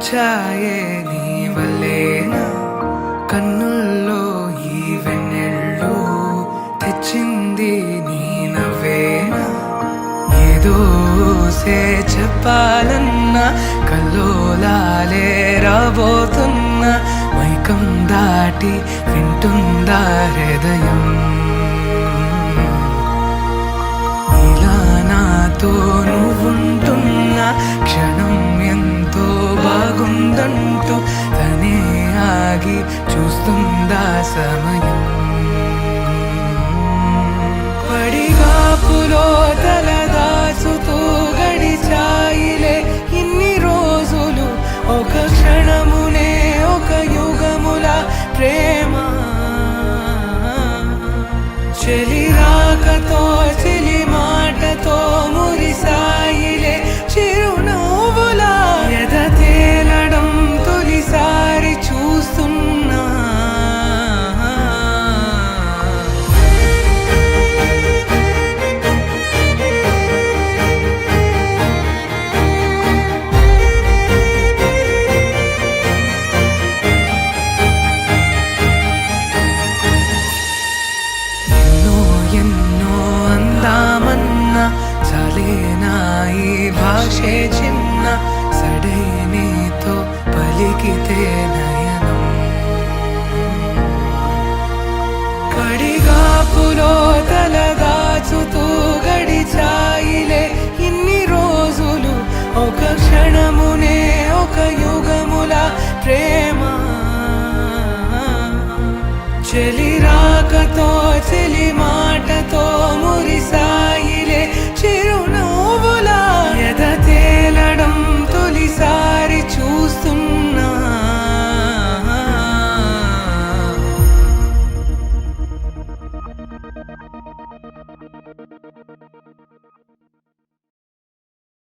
వచ్చాయే నీ వల్లేనా కన్నుల్లో ఈ వెన్నెళ్ళు తెచ్చింది నీ నవ్వేనా ఏదో చెప్పాలన్నా కల్లోలాలే రాబోతున్నా మైకం దాటి వింటుందా హృదయం ఇలా నాతో నువ్వుంటున్న క్షణం ఎంతో బాగుందంటూ తనే ఆగి చూస్తుందా సమయం పడిగాపులో తలదాచుతూ గడిచాయిలే ఇన్ని రోజులు ఒక క్షణమునే ఒక యుగముల ప్రేమ చెలి రాకతో చెలి మాటతో మురిసాయిలే చిరునవ్వులా ఎద తేలడం తొలిసారి చూస్తున్నా చాలేనా ఈ భాషే చిన్న సడై నీతో పలికితే నయనం కడిగాపులో తలదాచుతూ గడిచాయిలే ఇన్ని రోజులు ఒక క్షణమునే ఒక యుగముల ప్రేమ చెలి రాకతో చెలి మాటతో మురిసా